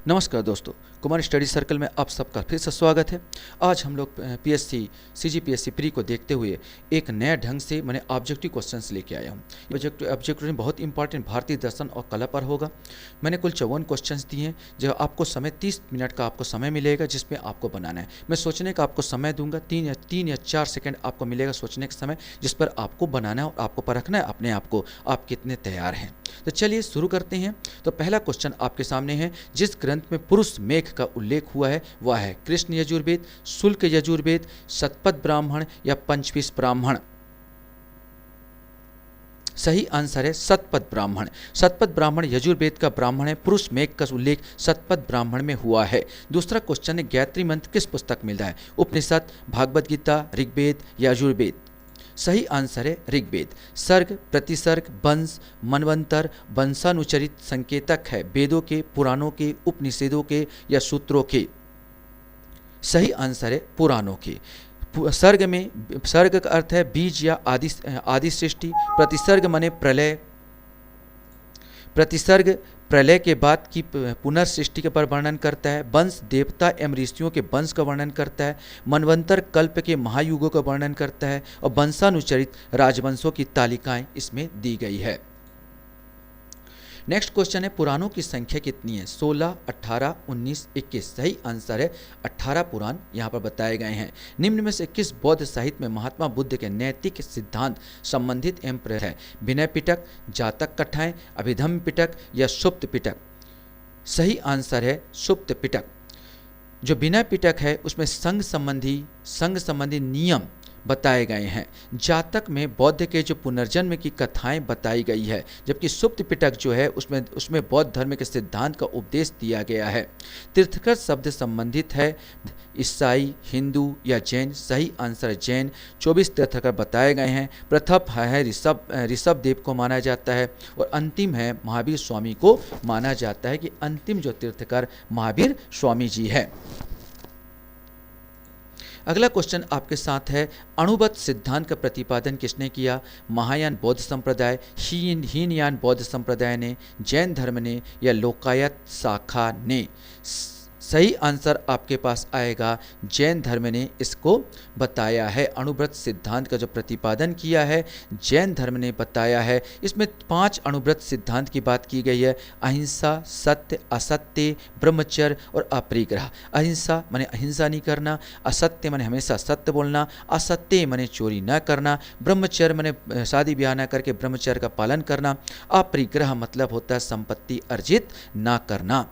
नमस्कार दोस्तों, Kumar study circle में आप सबका फिर से स्वागत है। आज हम लोग पीएससी सीजीपीएससी प्री को देखते हुए एक नया ढंग से मैंने ऑब्जेक्टिव क्वेश्चंस लेके आया हूँ। ऑब्जेक्टिव बहुत इंपॉर्टेंट भारतीय दर्शन और कला पर होगा। मैंने कुल 54 क्वेश्चंस दिए हैं, जो आपको समय 30 मिनट का आपको समय मिलेगा, जिसमें आपको बनाना है। मैं सोचने का आपको समय दूंगा, 3 या 4 सेकेंड आपको मिलेगा सोचने का समय, जिस पर आपको बनाना है और आपको परखना है अपने आप को, आप कितने तैयार हैं। तो चलिए शुरू करते हैं। तो पहला क्वेश्चन आपके सामने है, जिस ग्रंथ में पुरुष मेघ का उल्लेख हुआ है वह है कृष्ण यजुर्वेद, शुल्क यजुर्वेद, शतपथ ब्राह्मण या पंचविश ब्राह्मण। सही आंसर है शतपथ ब्राह्मण। शतपथ ब्राह्मण यजुर्वेद का ब्राह्मण है। पुरुष मेघ का उल्लेख शतपथ ब्राह्मण में हुआ है। दूसरा क्वेश्चन है, गायत्री मंत्र किस पुस्तक में मिलता है? उपनिषद, भागवत गीता, ऋग्वेद या यजुर्वेद। सही आंसर है ऋग्वेद। सर्ग, प्रतिसर्ग, वंश, मनवंतर, वंशानुचरित संकेतक है वेदों के, पुराणों के, उपनिषदों के या सूत्रों के। सही आंसर है पुराणों के। सर्ग में, सर्ग का अर्थ है बीज या आदि सृष्टि। प्रतिसर्ग माने प्रलय। प्रतिसर्ग प्रलय के बाद की पुनर्सृष्टि के पर वर्णन करता है। वंश देवता एवं ऋषियों के वंश का वर्णन करता है। मनवंतर कल्प के महायुगों का वर्णन करता है। और वंशानुचरित राजवंशों की तालिकाएं इसमें दी गई है। नेक्स्ट क्वेश्चन है, पुराणों की संख्या कितनी है? 16, 18, 19, 21। सही आंसर है 18 पुराण यहाँ पर बताए गए हैं। निम्न में से किस बौद्ध साहित्य में महात्मा बुद्ध के नैतिक सिद्धांत संबंधित एवं प्रेरित है? विनय पिटक, जातक कथाएं, अभिधम्म पिटक या सुप्त पिटक। सही आंसर है सुप्त पिटक। जो विनय पिटक है उसमें संघ संबंधी नियम बताए गए हैं। जातक में बौद्ध के जो पुनर्जन्म की कथाएं बताई गई है, जबकि सुप्त पिटक जो है उसमें बौद्ध धर्म के सिद्धांत का उपदेश दिया गया है। तीर्थकर शब्द संबंधित है ईसाई, हिंदू या जैन। सही आंसर जैन। 24 तीर्थकर बताए गए हैं। प्रथम है ऋषभ देव को माना जाता है और अंतिम है महावीर स्वामी को माना जाता है कि अंतिम जो तीर्थकर महावीर स्वामी जी है। अगला क्वेश्चन आपके साथ है, अणुबद्ध सिद्धांत का प्रतिपादन किसने किया? महायान बौद्ध संप्रदाय, हीनयान बौद्ध संप्रदाय ने, जैन धर्म ने या लोकायत शाखा ने। सही आंसर आपके पास आएगा जैन धर्म ने इसको बताया है। अणुव्रत सिद्धांत का जो प्रतिपादन किया है जैन धर्म ने बताया है। इसमें 5 अणुव्रत सिद्धांत की बात की गई है। अहिंसा, सत्य, असत्य, ब्रह्मचर्य और अपरिग्रह। अहिंसा माने अहिंसा नहीं करना, असत्य माने हमेशा सत्य बोलना, असत्य माने चोरी न करना, ब्रह्मचर्य माने शादी ब्याह न करके ब्रह्मचर्य का पालन करना, अपरिग्रह मतलब होता है संपत्ति अर्जित ना करना।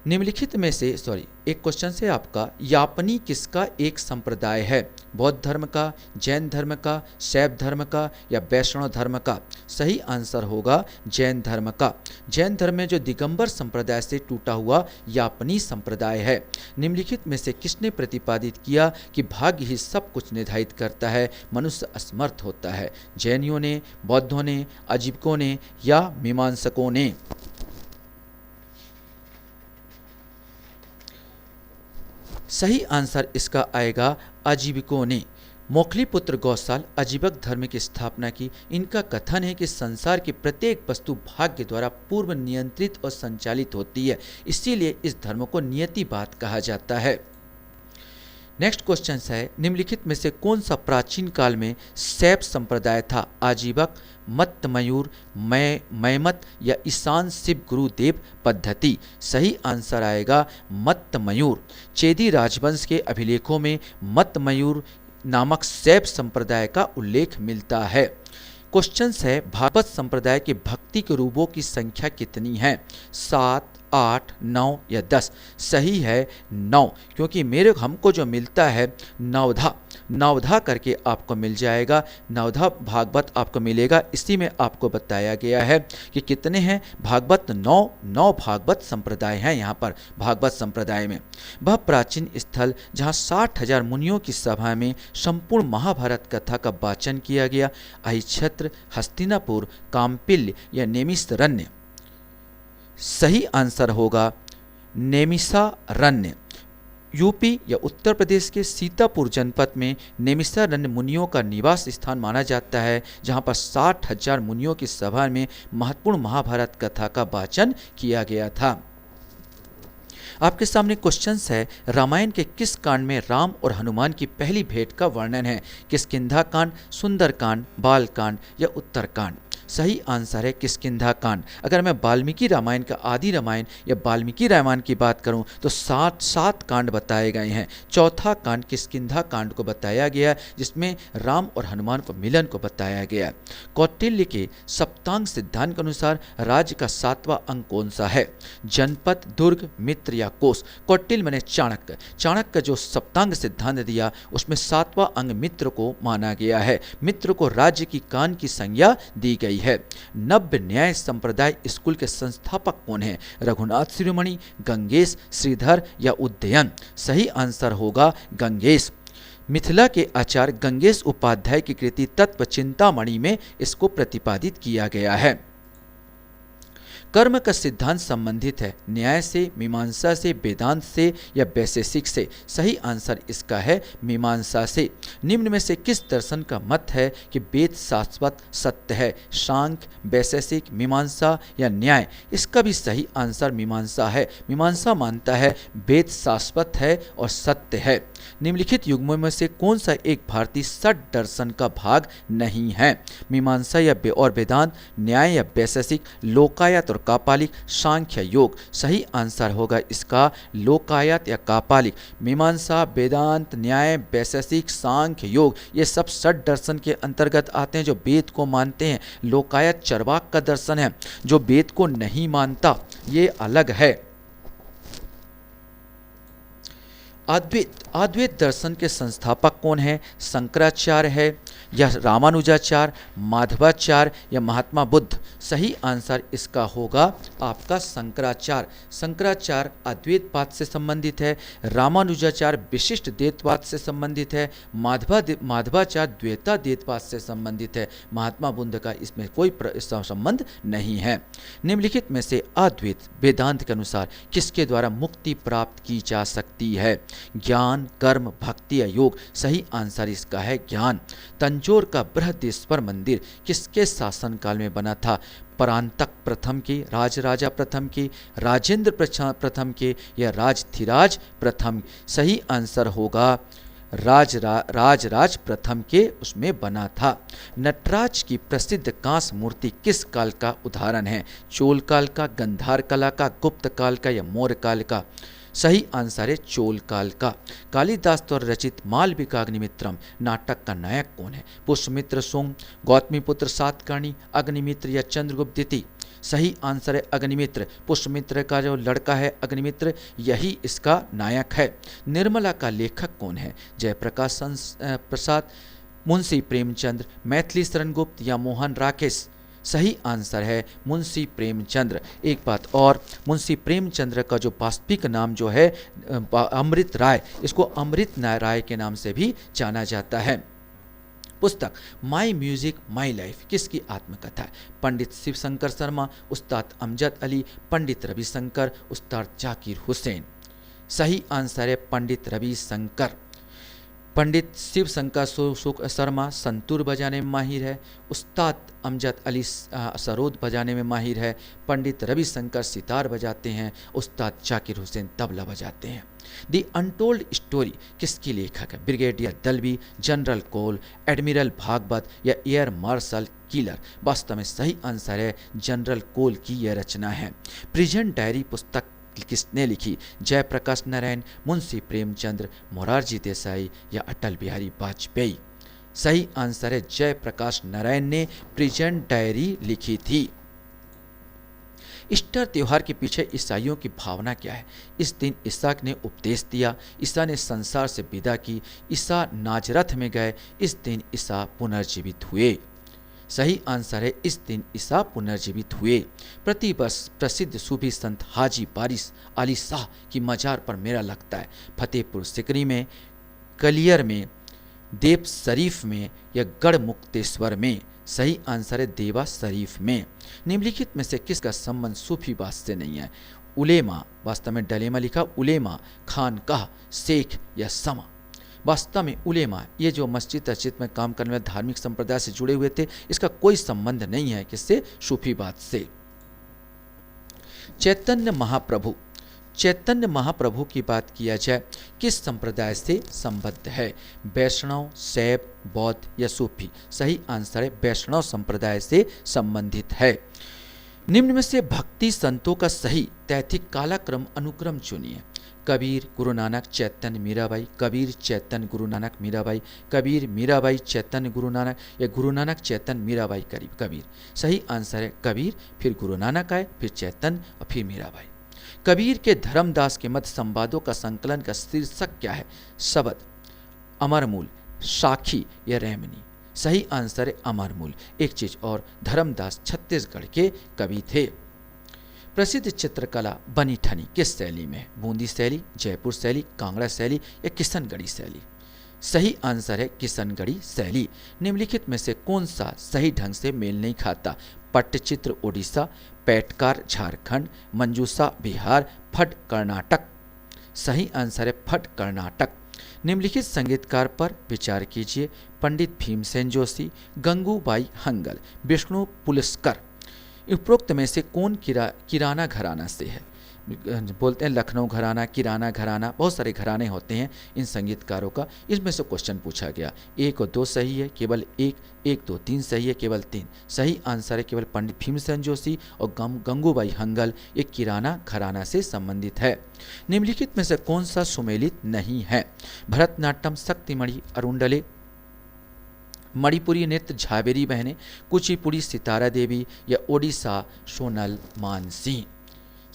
निम्नलिखित में से एक क्वेश्चन से आपका, यापनी किसका एक संप्रदाय है? बौद्ध धर्म का, जैन धर्म का, शैव धर्म का या वैष्णव धर्म का। सही आंसर होगा जैन धर्म का। जैन धर्म में जो दिगंबर संप्रदाय से टूटा हुआ यापनी संप्रदाय है। निम्नलिखित में से किसने प्रतिपादित किया कि भाग्य ही सब कुछ निर्धारित करता है, मनुष्य असमर्थ होता है? जैनियों ने, बौद्धों ने, अजीविकों ने या मीमांसकों ने। सही आंसर इसका आएगा आजीविकों ने। मोखलीपुत्र गौसाल आजीवक धर्म की स्थापना की। इनका कथन है कि संसार की प्रत्येक वस्तु भाग्य द्वारा पूर्व नियंत्रित और संचालित होती है, इसीलिए इस धर्म को नियतिवाद कहा जाता है। नेक्स्ट क्वेश्चन है, निम्नलिखित में से कौन सा प्राचीन काल में शैव संप्रदाय था? आजीवक, मत्त मयूर, मैमत या ईशान शिव गुरुदेव पद्धति। सही आंसर आएगा मत्त मयूर। चेदी राजवंश के अभिलेखों में मत्त मयूर नामक शैव संप्रदाय का उल्लेख मिलता है। क्वेश्चन है, भागवत संप्रदाय के भक्ति के रूपों की संख्या कितनी है? 7, 8, 9 या 10। सही है 9, क्योंकि हमको जो मिलता है नवधा करके आपको मिल जाएगा। नवधा भागवत आपको मिलेगा। इसी में आपको बताया गया है कि कितने हैं भागवत। 9 भागवत संप्रदाय हैं यहाँ पर भागवत संप्रदाय में। वह प्राचीन स्थल जहाँ 60,000 मुनियों की सभा में संपूर्ण महाभारत कथा का वाचन किया गया। अहिच्छत्र, हस्तिनापुर, काम्पिल्य या नेमिषारण्य। सही आंसर होगा नेमिषारण्य। यूपी या उत्तर प्रदेश के सीतापुर जनपद में नेमिषारण्य मुनियों का निवास स्थान माना जाता है, जहां पर 60,000 मुनियों की सभा में महत्वपूर्ण महाभारत कथा का वाचन किया गया था। आपके सामने क्वेश्चंस है, रामायण के किस कांड में राम और हनुमान की पहली भेंट का वर्णन है? किष्किंधा कांड, सुंदर कांड, बाल कांड या उत्तर कांड? सही आंसर है किष्किंधा कांड। अगर मैं वाल्मीकि रामायण का आदि रामायण या वाल्मीकि रामायण की बात करूं तो सात कांड बताए गए हैं। चौथा कांड किष्किंधा कांड को बताया गया, जिसमें राम और हनुमान को मिलन को बताया गया। कौटिल्य के सप्तांग सिद्धांत के अनुसार राज्य का 7वां अंग कौन सा है? जनपद, दुर्ग, मित्र या कोश? कौटिल्य माने चाणक्य। चाणक्य जो सप्तांग सिद्धांत दिया उसमें 7वां अंग मित्र को माना गया है। मित्र को राज्य की कान की संज्ञा दी गई है। नव्य न्याय संप्रदाय स्कूल के संस्थापक कौन है? रघुनाथ शिरोमणि, गंगेश, श्रीधर या उदयन? सही आंसर होगा गंगेश। मिथिला के आचार्य गंगेश उपाध्याय की कृति तत्व चिंतामणि में इसको प्रतिपादित किया गया है। कर्म का सिद्धांत संबंधित है न्याय से, मीमांसा से, वेदांत से या वैशेषिक से? सही आंसर इसका है मीमांसा से। निम्न में से किस दर्शन का मत है कि वेद शाश्वत सत्य है? सांख्य, वैशेषिक, मीमांसा या न्याय? इसका भी सही आंसर मीमांसा है। मीमांसा मानता है वेद शाश्वत है और सत्य है। निम्नलिखित युग्मों में से कौन सा एक भारतीय षट दर्शन का भाग नहीं है? मीमांसा या और वेदांत, न्याय या वैशेषिक, लोकायत और कापालिक, सांख्य, योग? सही आंसर होगा इसका लोकायत या कापालिक। मीमांसा, वेदांत, न्याय, वैशेषिक, सांख्य, योग ये सब षट दर्शन के अंतर्गत आते हैं जो वेद को मानते हैं। लोकायत चरवाक का दर्शन है जो वेद को नहीं मानता, ये अलग है। अद्वैत दर्शन के संस्थापक कौन है? शंकराचार्य है या रामानुजाचार्य, माधवाचार्य या महात्मा बुद्ध? सही आंसर इसका होगा आपका शंकराचार्य। शंकराचार्य अद्वैतवाद से संबंधित है, रामानुजाचार्य विशिष्ट द्वैतवाद से संबंधित है, माधवाचार्य द्वैताद्वैतवाद से संबंधित है। महात्मा बुद्ध का इसमें कोई संबंध नहीं है। निम्नलिखित में से अद्वैत वेदांत के अनुसार किसके द्वारा मुक्ति प्राप्त की जा सकती है? ज्ञान, कर्म, भक्ति या योग? सही आंसर इसका है ज्ञान। तंजौर का बृहदेश्वर मंदिर किसके शासनकाल में बना था? परांतक प्रथम के, राजराजा प्रथम के, राजेंद्र प्रथम के या राजधिराज प्रथम? सही आंसर होगा राजराज प्रथम के उसमें बना था। नटराज की प्रसिद्ध कांस मूर्ति किस काल का उदाहरण है? चोल काल का, गंधार कला का, गुप्त काल का या मौर्य काल का? सही आंसर है चोल काल का। कालिदास द्वारा रचित मालविकाग्निमित्रम नाटक का नायक कौन है? पुष्यमित्र सुंग, गौतमीपुत्र सातकर्णी, अग्निमित्र या चंद्रगुप्त द्वितीय? सही आंसर है अग्निमित्र। पुष्यमित्र का जो लड़का है अग्निमित्र, यही इसका नायक है। निर्मला का लेखक कौन है? जयप्रकाश प्रसाद, मुंशी प्रेमचंद्र, मैथिली शरण गुप्त या मोहन राकेश? सही आंसर है मुंशी प्रेमचंद्र। एक बात और, मुंशी प्रेमचंद्र का जो वास्तविक नाम जो है अमृत राय, इसको अमृत राय के नाम से भी जाना जाता है। पुस्तक माई म्यूजिक माई लाइफ किसकी आत्मकथा है? पंडित शिवशंकर शर्मा, उस्ताद अमजद अली, पंडित रविशंकर, उस्ताद जाकिर हुसैन? सही आंसर है पंडित रविशंकर। पंडित शिवशंकर शर्मा संतूर बजाने में माहिर है, उस्ताद अमजद अली सरोद बजाने में माहिर है, पंडित रविशंकर सितार बजाते हैं, उस्ताद जाकिर हुसैन तबला बजाते हैं। दी अनटोल्ड स्टोरी किसकी लेखक है? ब्रिगेडियर दलवी, जनरल कोल, एडमिरल भागवत या एयर मार्शल कीलर? वास्तव में सही आंसर है जनरल कोल की यह रचना है। प्रिजन डायरी पुस्तक किसने लिखी? जयप्रकाश नारायण, मुंशी प्रेमचंद्र, मोरारजी देसाई या अटल बिहारी वाजपेयी? सही आंसर है जयप्रकाश नारायण ने प्रिजन डायरी लिखी थी। ईस्टर त्योहार के पीछे ईसाइयों की भावना क्या है? इस दिन ईसा ने उपदेश दिया, ईसा ने संसार से विदा की, ईसा नाजरथ में गए, इस दिन ईसा पुनर्जीवित हुए। सही आंसर है इस दिन ईसा पुनर्जीवित हुए। प्रतिवर्ष प्रसिद्ध सूफी संत हाजी बारिश अली शाह की मजार पर मेला लगता है। फतेहपुर सिकरी में, कलियर में, देव शरीफ में या गढ़ मुक्तेश्वर में? सही आंसर है देवा शरीफ में। निम्नलिखित में से किसका संबंध सूफीवाद से नहीं है? उलेमा, वास्तव में डलेमा लिखा, उलेमा, खानकाह, शेख या समा? वास्तव में उलेमा ये जो मस्जिद तस्जिद में काम करने वाले धार्मिक संप्रदाय से जुड़े हुए थे, इसका कोई संबंध नहीं है किससे? सूफीवाद से। चैतन्य महाप्रभु चैतन्य महाप्रभु की बात किया जाए, किस संप्रदाय से संबद्ध है? वैष्णव, शैव, बौद्ध या सूफी? सही आंसर है वैष्णव संप्रदाय से संबंधित है। निम्न में से भक्ति संतों का सही तैथिक कालक्रम अनुक्रम चुनिए। कबीर, गुरु नानक, चैतन्य, मीराबाई, कबीर, चैतन्य, गुरु नानक, मीराबाई, कबीर, मीराबाई, चैतन्य, गुरु नानक, या गुरु नानक, चैतन्य, मीराबाई, कबीर? सही आंसर है कबीर, फिर गुरु नानक आए, फिर चैतन्य और फिर मीराबाई। कबीर के धर्मदास के मत संवादों का संकलन का शीर्षक क्या है? शबद, अमरमूल, साखी या रेमनी? सही आंसर है अमरमूल। एक चीज और, धर्मदास छत्तीसगढ़ के कवि थे। प्रसिद्ध चित्रकला बनी ठनी किस शैली में है? बूंदी शैली, जयपुर शैली, कांगड़ा शैली या किशनगढ़ी शैली? सही आंसर है किशनगढ़ी शैली। निम्नलिखित में से कौन सा सही ढंग से मेल नहीं खाता? पट्टचित्र उड़ीसा, पैटकार झारखंड, मंजूसा बिहार, फट कर्नाटक? सही आंसर है फट कर्नाटक। निम्नलिखित संगीतकार पर विचार कीजिए। पंडित भीमसेन जोशी, गंगूबाई हंगल, विष्णु पुलस्कर? उपरोक्त में से कौन किराना घराना से है? बोलते हैं लखनऊ घराना, किराना घराना, बहुत सारे घराने होते हैं इन संगीतकारों का। इसमें से क्वेश्चन पूछा गया। 1 और 2 सही है, केवल 1, 1, 2, 3 सही है, केवल 3। सही आंसर है केवल पंडित भीमसेन जोशी और गंगूबाई हंगल, ये किराना घराना से संबंधित है। निम्नलिखित में से कौन सा सुमेलित नहीं है? भरतनाट्यम, शक्तिमणि, अरुंडले, मणिपुरी नृत्य झावेरी बहनें, कुचिपुड़ी सितारा देवी या ओडिशा सोनल मानसी?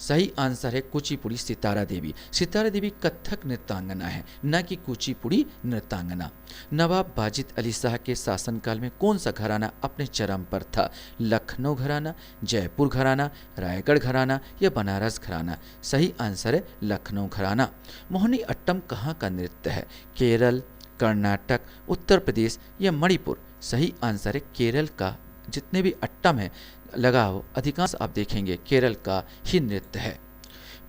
सही आंसर है कुचिपुड़ी सितारा देवी। सितारा देवी कथक नृत्यांगना है, न कि कुचिपुड़ी नृत्यांगना। नवाब वाजिद अली शाह के शासनकाल में कौन सा घराना अपने चरम पर था? लखनऊ घराना, जयपुर घराना, रायगढ़ घराना या बनारस घराना? सही आंसर है लखनऊ घराना। मोहिनी अट्टम कहाँ का नृत्य है? केरल, कर्नाटक, उत्तर प्रदेश या मणिपुर? सही आंसर है केरल का। जितने भी अट्टम है लगाओ, अधिकांश आप देखेंगे केरल का ही नृत्य है।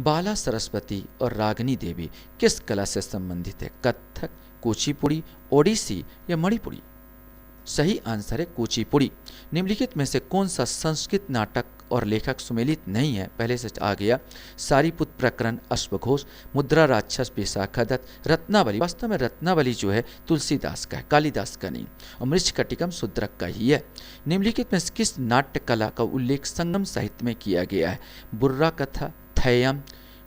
बाला सरस्वती और रागिनी देवी किस कला से संबंधित है? कथक, कुचिपुड़ी, ओडिसी या मणिपुरी? सही आंसर है कुचिपुड़ी। निम्नलिखित में से कौन सा संस्कृत नाटक और लेखक सुमेलित नहीं है? पहले से आ गया। सारीपुत प्रकरण, अश्वघोष, मुद्रा राक्षस विशाखा दत्त, रत्नावली। वास्तव में रत्नावली जो है तुलसीदास का है, कालिदास का नहीं, और मृच्छकटिकम शूद्रक का ही है। निम्नलिखित में किस नाट्य कला का उल्लेख संगम साहित्य में किया गया है? बुर्रा कथा, थैयम,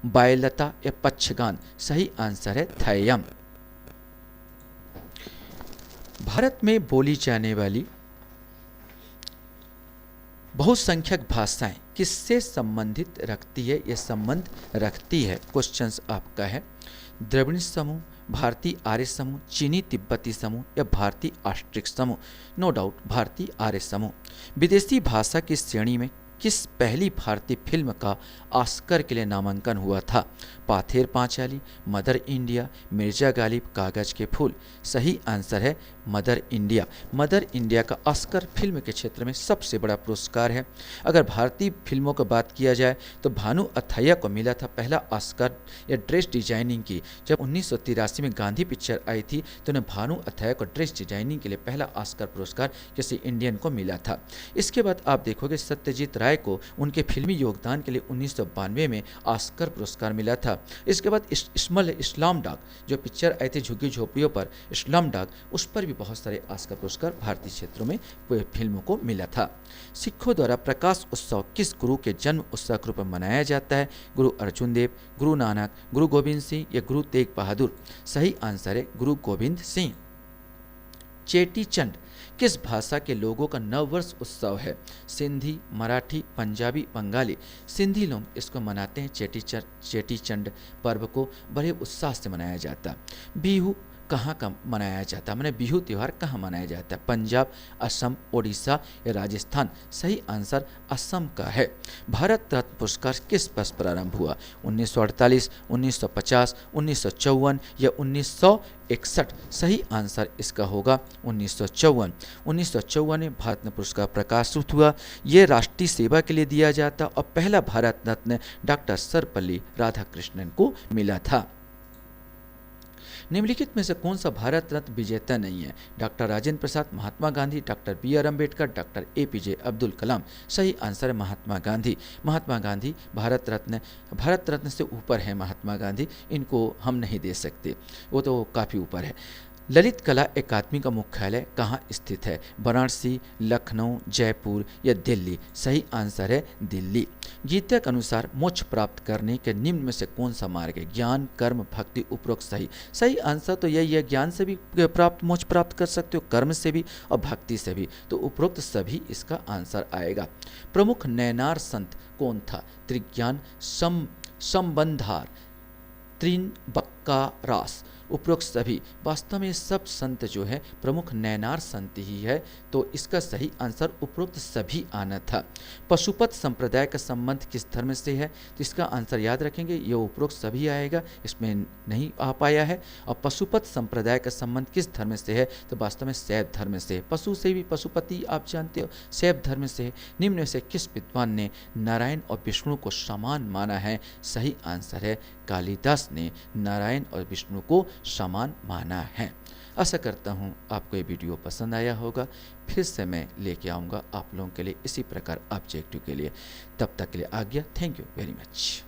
बायलता या पक्षगान? सही आंसर है थैयम। भारत में बोली जाने वाली बहुसंख्यक भाषाएं किससे संबंधित रखती है? यह संबंध रखती है। क्वेश्चंस आपका है द्रविड़ समूह, भारतीय आर्य समूह, चीनी तिब्बती समूह या भारतीय ऑस्ट्रिक समूह? नो डाउट भारतीय आर्य समूह। विदेशी भाषा की श्रेणी में किस पहली भारतीय फिल्म का ऑस्कर के लिए नामांकन हुआ था? पाथेर पांचाली, मदर इंडिया, मिर्जा गालिब, कागज के फूल? सही आंसर है मदर इंडिया। मदर इंडिया का ऑस्कर फिल्म के क्षेत्र में सबसे बड़ा पुरस्कार है। अगर भारतीय फिल्मों की बात किया जाए तो भानु अथैया को मिला था पहला ऑस्कर या ड्रेस डिजाइनिंग की। जब 1983 में गांधी पिक्चर आई थी तो उन्हें भानु अथैया को ड्रेस डिजाइनिंग के लिए पहला ऑस्कर पुरस्कार किसी इंडियन को मिला था। इसके बाद आप देखोगे सत्यजीत राय को उनके फिल्मी योगदान के लिए 1992 में ऑस्कर पुरस्कार मिला था। इसके बाद इस्लाम डाग जो पिक्चर आई थी झुग्गी झोपड़ियों पर, इस्लाम डाग, उस पर भी बहुत सारे ऑस्कर पुरस्कार भारतीय क्षेत्रों में फिल्मों को मिला था। सिखों द्वारा प्रकाश उत्सव किस गुरु के जन्म उत्सव के रूप में मनाया जाता है? गुरु अर्जुन देव, गुरु नानक, गुरु गोविंद सिंह या गुरु तेग बहादुर? सही आंसर है गुरु गोविंद सिंह। चेटी चंड किस भाषा के लोगों का नववर्ष उत्सव है? सिंधी, मराठी, पंजाबी, बंगाली? सिंधी लोग इसको मनाते हैं। चेटी चंड पर्व को बड़े उत्साह से मनाया जाता है। बिहू कहाँ का मनाया जाता है? मैंने बिहू त्यौहार कहाँ मनाया जाता है? पंजाब, असम, ओडिशा या राजस्थान? सही आंसर असम का है। भारत रत्न पुरस्कार किस वर्ष प्रारंभ हुआ? 1948, 1950, 1954 या 1961? सही आंसर इसका होगा 1954। 1954 में भारत रत्न पुरस्कार प्रकाशित हुआ। ये राष्ट्रीय सेवा के लिए दिया जाता और पहला भारत रत्न डॉक्टर सर्वपल्ली राधाकृष्णन को मिला था। निम्नलिखित में से कौन सा भारत रत्न विजेता नहीं है? Doctor Rajendra Prasad, Mahatma Gandhi, doctor B R. Ambedkar, doctor A P J. Abdul Kalam. सही आंसर है महात्मा गांधी। महात्मा गांधी भारत रत्न से ऊपर है महात्मा गांधी, इनको हम नहीं दे सकते, वो तो काफ़ी ऊपर है। ललित कला अकादमी का मुख्यालय कहाँ स्थित है? वाराणसी, लखनऊ, जयपुर या दिल्ली? सही आंसर है दिल्ली। गीता के अनुसार मोक्ष प्राप्त करने के निम्न में से कौन सा मार्ग है? ज्ञान, कर्म, भक्ति, उपरोक्त? सही। सही आंसर तो यही है, ज्ञान से भी मोक्ष प्राप्त कर सकते हो, कर्म से भी और भक्ति से भी, तो उपरोक्त सभी इसका आंसर आएगा। प्रमुख नैनार संत कौन था? त्रिज्ञान, संबंधार, त्रिनबक्कारास? उपरोक्त सभी। वास्तव में सब संत जो है प्रमुख नैनार संत ही है, तो इसका सही आंसर उपरोक्त सभी आना था। पशुपत संप्रदाय का संबंध किस धर्म से है? तो इसका आंसर याद रखेंगे, ये उपरोक्त सभी आएगा, इसमें नहीं आ पाया है। और पशुपत संप्रदाय का संबंध किस धर्म से है? तो वास्तव में शैव धर्म से। पशु से भी पशुपति आप जानते हो, शैव धर्म से है। निम्न में से किस विद्वान ने नारायण और विष्णु को समान माना है? सही आंसर है कालिदास ने नारायण और विष्णु को समान माना है। आशा करता हूँ आपको ये वीडियो पसंद आया होगा। फिर से मैं लेके आऊँगा आप लोगों के लिए इसी प्रकार ऑब्जेक्टिव के लिए। तब तक के लिए आज्ञा। Thank you very much.